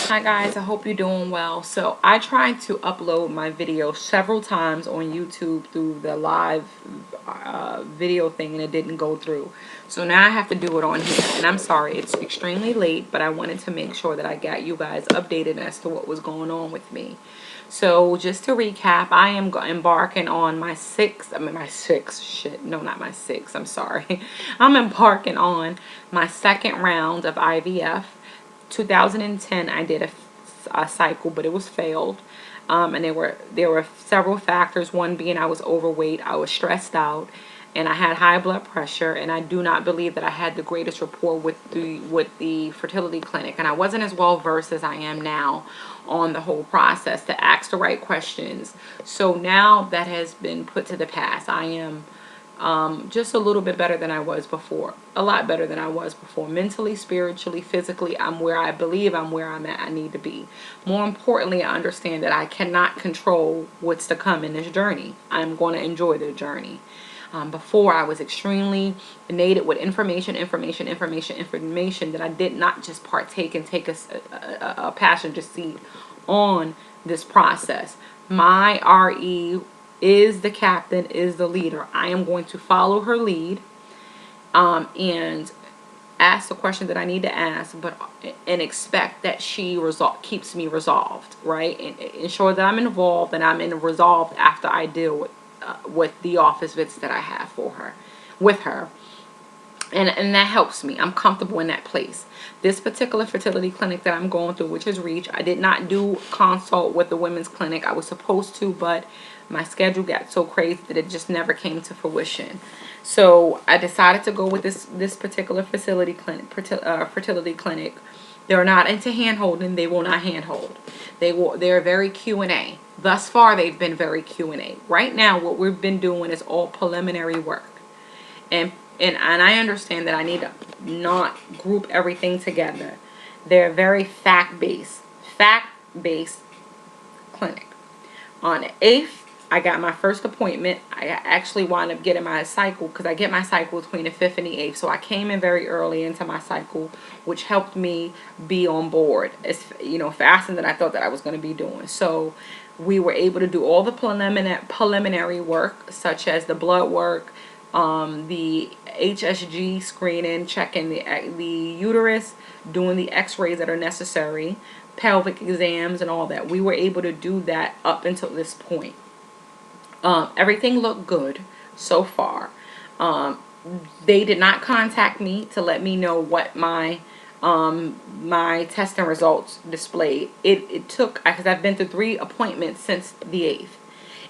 Hi guys, I hope you're doing well. So I tried to upload my video several times on YouTube through the live video thing, and it didn't go through. So now I have to do it on here, and I'm sorry it's extremely late, but I wanted to make sure that I got you guys updated as to what was going on with me. So just to recap, I am embarking on my I'm sorry. I'm embarking on my second round of IVF. 2010 I did a cycle, but it was failed, and there were several factors. One being I was overweight, I was stressed out, and I had high blood pressure, and I do not believe that I had the greatest rapport with the fertility clinic, and I wasn't as well versed as I am now on the whole process to ask the right questions. So now that has been put to the past. I am just a little bit better than I was before. A lot better than I was before. Mentally, spiritually, physically, I'm where I believe I'm where I'm at. I need to be. More importantly, I understand that I cannot control what's to come in this journey. I'm going to enjoy the journey. Before, I was extremely inundated with information that I did not just partake and take a passenger seat on this process. My RE is the captain, is the leader. I am going to follow her lead, and ask the question that I need to ask, and expect that she keeps me resolved, right? And ensure that I'm involved and I'm resolved after I deal with the office visits that I have with her. And that helps me. I'm comfortable in that place. This particular fertility clinic that I'm going through, which is Reach, I did not do consult with the women's clinic. I was supposed to, but my schedule got so crazy that it just never came to fruition. So I decided to go with this particular fertility clinic. They're not into hand-holding. They will not hand-hold. They're very Q&A. Thus far, they've been very Q&A. Right now, what we've been doing is all preliminary work. And I understand that I need to not group everything together. They're very fact-based clinic. On the 8th, I got my first appointment. I actually wound up getting my cycle because I get my cycle between the 5th and the 8th. So I came in very early into my cycle, which helped me be on board, faster than I thought that I was going to be doing. So we were able to do all the preliminary work, such as the blood work, the HSG screening, checking the uterus, doing the x-rays that are necessary, pelvic exams and all that. We were able to do that up until this point. Everything looked good so far. They did not contact me to let me know what my testing results displayed. It took, because I've been to 3 appointments since the 8th.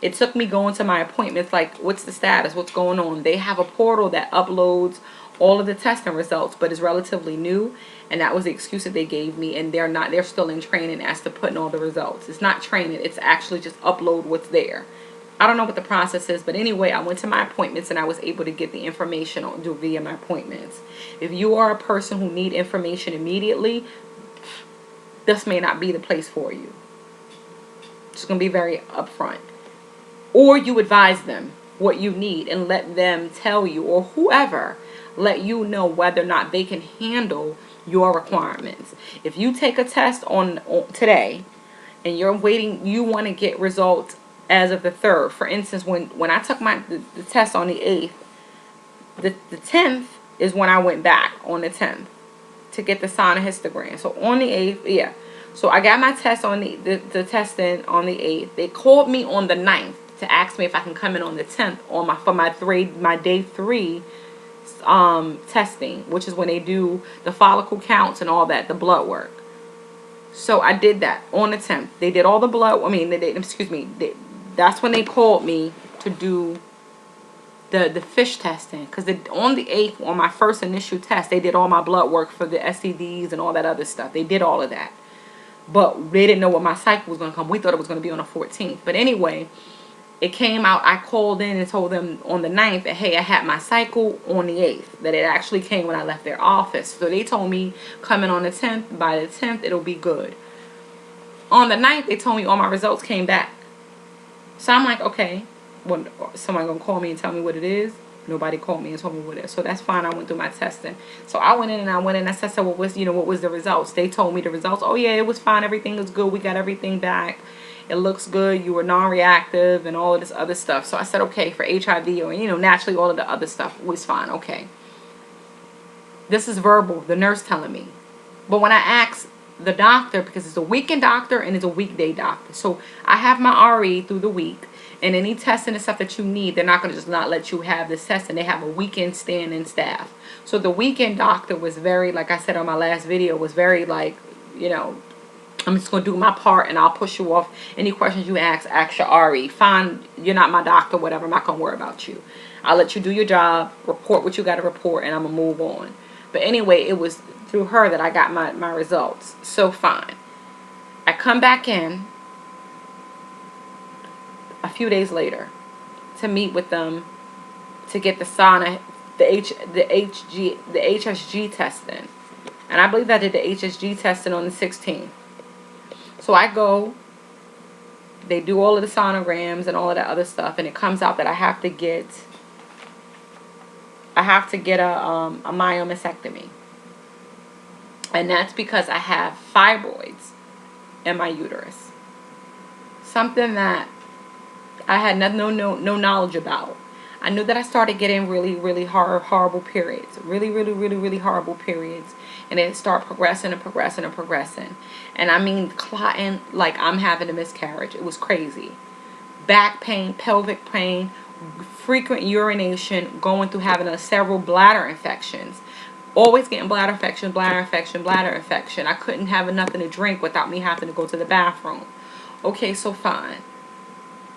It took me going to my appointments like, what's the status? What's going on? They have a portal that uploads all of the testing results, but it's relatively new, and that was the excuse that they gave me, and they're still in training as to putting all the results. It's not training, it's actually just upload what's there. I don't know what the process is, but anyway, I went to my appointments and I was able to get the information via my appointments. If you are a person who need information immediately, this may not be the place for you. It's going to be very upfront. Or you advise them what you need and let them tell you, or whoever, let you know whether or not they can handle your requirements. If you take a test on today and you're waiting, you want to get results as of the 3rd. For instance, when I took the test on the 8th, the 10th is when I went back on the 10th to get the sonohystogram. So on the 8th, yeah. So I got my test on the testing on the 8th. They called me on the 9th to ask me if I can come in on the 10th for my day 3 testing, which is when they do the follicle counts and all that, the blood work. So I did that on the 10th. They did all the blood. That's when they called me to do the fish testing, because on the 8th, on my first initial test, they did all my blood work for the STDs and all that other stuff. They did all of that, but they didn't know what my cycle was going to come. We thought it was going to be on the 14th, but anyway, it came out. I called in and told them on the 9th that, hey, I had my cycle on the 8th, that it actually came when I left their office. So they told me coming on the 10th, by the 10th, it'll be good. On the 9th, they told me all my results came back. So I'm like, okay, well, somebody going to call me and tell me what it is? Nobody called me and told me what it is. So that's fine. I went through my testing. So I went in and I said, what was, what was the results? They told me the results. Oh yeah, it was fine. Everything is good. We got everything back. It looks good. You were non-reactive and all of this other stuff. So I said, okay, for HIV or, naturally all of the other stuff was fine. Okay. This is verbal. The nurse telling me. But when I asked the doctor, because it's a weekend doctor and it's a weekday doctor. So I have my RE through the week. And any testing and stuff that you need, they're not going to just not let you have this testing. They have a weekend standing staff. So the weekend doctor was very, like I said on my last video, was very like, I'm just going to do my part and I'll push you off. Any questions you ask your RE. Fine, you're not my doctor, whatever. I'm not going to worry about you. I'll let you do your job, report what you got to report, and I'm going to move on. But anyway, it was through her that I got my results. So fine. I come back in a few days later to meet with them to get the sauna, the HSG testing. And I believe I did the HSG testing on the 16th. So I go, they do all of the sonograms and all of that other stuff, and it comes out that I have to get a myomectomy. And that's because I have fibroids in my uterus. Something that I had no knowledge about. I knew that I started getting really horrible periods. Really horrible periods. And it started progressing. And I mean clotting like I'm having a miscarriage. It was crazy. Back pain, pelvic pain, frequent urination, going through having several bladder infections. Always getting bladder infection. I couldn't have nothing to drink without me having to go to the bathroom. Okay, so fine.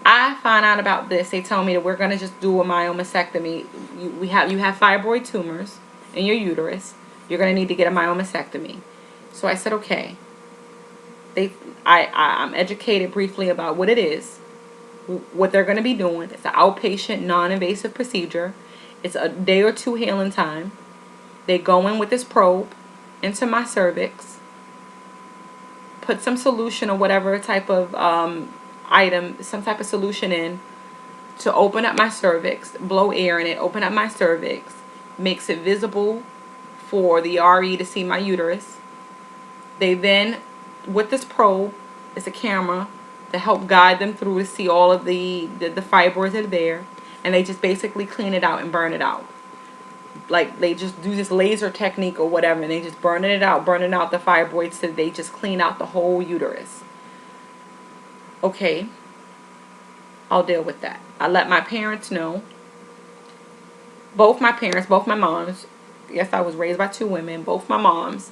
I find out about this. They tell me that we're going to just do a myomectomy. You have fibroid tumors in your uterus. You're going to need to get a myomectomy. So I said, okay. I'm educated briefly about what it is, what they're going to be doing. It's an outpatient, non-invasive procedure. It's a day or two healing time. They go in with this probe into my cervix, put some solution or whatever type of item, some type of solution in to open up my cervix, blow air in it, open up my cervix, makes it visible for the RE to see my uterus. They then, with this probe, it's a camera to help guide them through to see all of the fibroids that are there, and they just basically clean it out and burn it out. Like they just do this laser technique or whatever, and they just burning out the fibroids, so they just clean out the whole uterus. Okay, I'll deal with that. I let my parents know. Both my moms. Yes, I was raised by two women. Both my moms.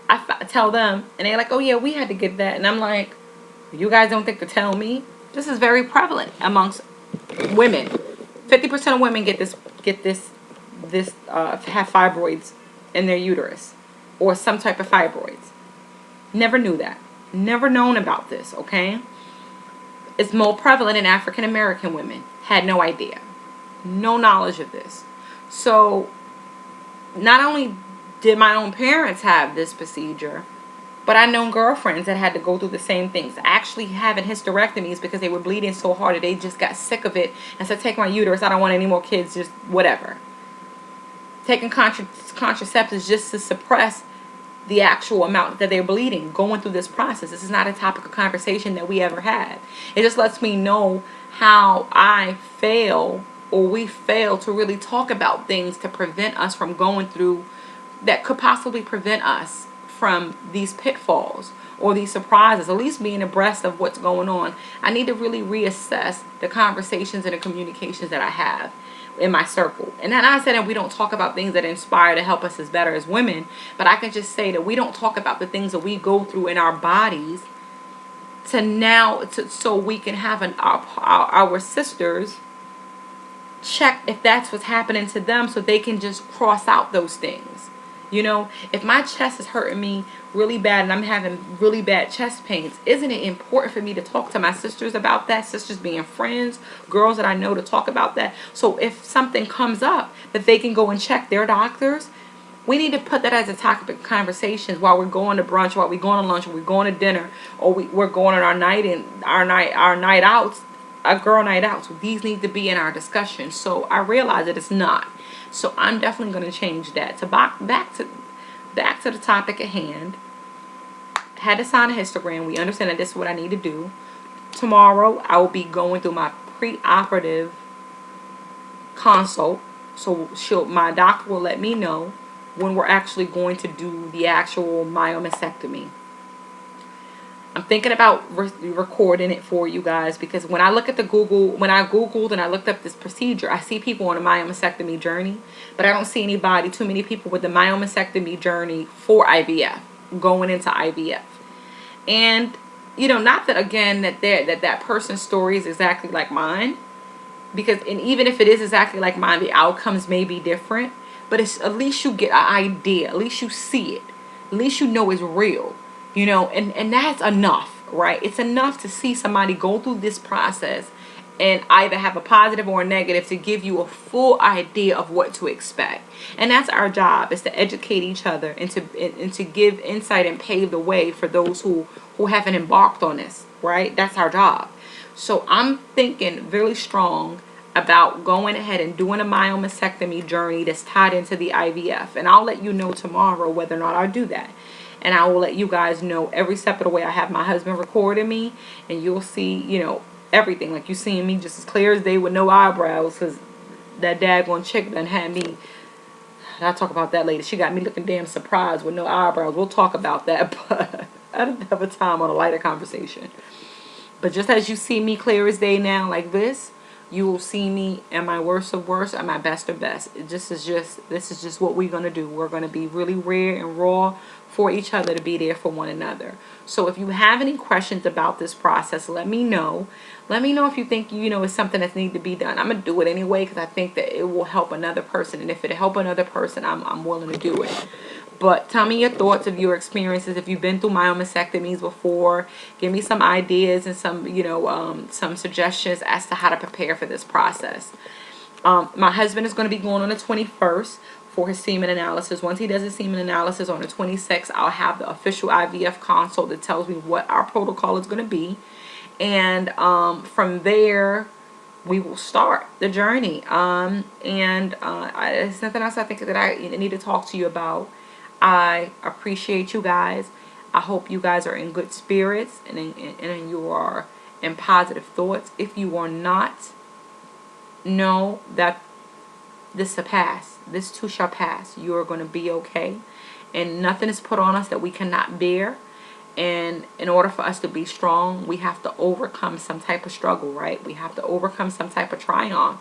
I tell them, and they're like, "Oh yeah, we had to get that." And I'm like, "You guys don't think to tell me?" This is very prevalent amongst women. 50% of women have fibroids in their uterus, or some type of fibroids. Never knew that. Never known about this. Okay. It's more prevalent in African American women. Had no idea. No knowledge of this. So, not only did my own parents have this procedure, but I known girlfriends that had to go through the same things. Actually having hysterectomies because they were bleeding so hard that they just got sick of it and said, take my uterus, I don't want any more kids, just whatever. Taking contraceptives just to suppress the actual amount that they're bleeding, going through this process. This is not a topic of conversation that we ever had. It just lets me know how we fail to really talk about things to prevent us from going through, that could possibly prevent us from these pitfalls or these surprises, at least being abreast of what's going on. I need to really reassess the conversations and the communications that I have in my circle. And then I said that we don't talk about things that inspire to help us as better as women, but I can just say that we don't talk about the things that we go through in our bodies so we can have our sisters check if that's what's happening to them, so they can just cross out those things. If my chest is hurting me really bad and I'm having really bad chest pains, isn't it important for me to talk to my sisters about that? Sisters being friends, girls that I know, to talk about that. So if something comes up, that they can go and check their doctors. We need to put that as a topic of conversations while we're going to brunch, while we're going to lunch, or we're going to dinner, or we're going on our night outs. a girl night out. So these need to be in our discussion. So I realize that it's not. So I'm definitely going to change that. To back to the topic at hand. Had to sign a histogram. We understand that this is what I need to do. Tomorrow I will be going through my pre-operative consult. So my doctor will let me know when we're actually going to do the actual myomectomy. I'm thinking about recording it for you guys, because when I look at when I Googled and I looked up this procedure, I see people on a myomectomy journey, but I don't see too many people with the myomectomy journey for IVF, going into IVF. And, not that, again, that person's story is exactly like mine, because, and even if it is exactly like mine, the outcomes may be different, but it's, at least you get an idea, at least you see it, at least you know it's real. And that's enough, right? It's enough to see somebody go through this process and either have a positive or a negative, to give you a full idea of what to expect. And that's our job, is to educate each other and to give insight and pave the way for those who haven't embarked on this, right? That's our job. So I'm thinking really strong about going ahead and doing a myomectomy journey that's tied into the IVF. And I'll let you know tomorrow whether or not I do that. And I will let you guys know every step of the way. I have my husband recording me, and you'll see, everything. Like, you seeing me just as clear as day with no eyebrows, because that daggone chick done had me. I'll talk about that later. She got me looking damn surprised with no eyebrows. We'll talk about that, but I don't have a time on a lighter conversation. But just as you see me clear as day now, like this, you will see me at my worst of worst, at my best of best. This is just what we're gonna do. We're gonna be really rare and raw for each other, to be there for one another. So if you have any questions about this process, let me know. Let me know if you think, it's something that needs to be done. I'm going to do it anyway, because I think that it will help another person. And if it help another person, I'm willing to do it. But tell me your thoughts of your experiences. If you've been through myomectomies before, give me some ideas and some suggestions as to how to prepare for this process. My husband is going to be going on the 21st for his semen analysis. Once he does his semen analysis on the 26th, I'll have the official IVF consult that tells me what our protocol is going to be. And from there, we will start the journey. There's nothing else I think that I need to talk to you about. I appreciate you guys. I hope you guys are in good spirits and you are in positive thoughts. If you are not, know that this shall pass. This too shall pass. You are going to be okay. And nothing is put on us that we cannot bear. And in order for us to be strong, we have to overcome some type of struggle, right? We have to overcome some type of triumph.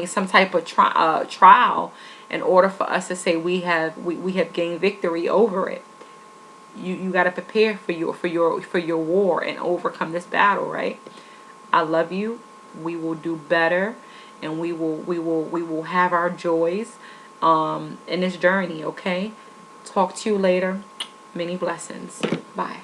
Some type of trial, in order for us to say we have gained victory over it. You got to prepare for your war and overcome this battle, right? I love you. We will do better, and we will have our joys in this journey, okay? Talk to you later. Many blessings. Bye.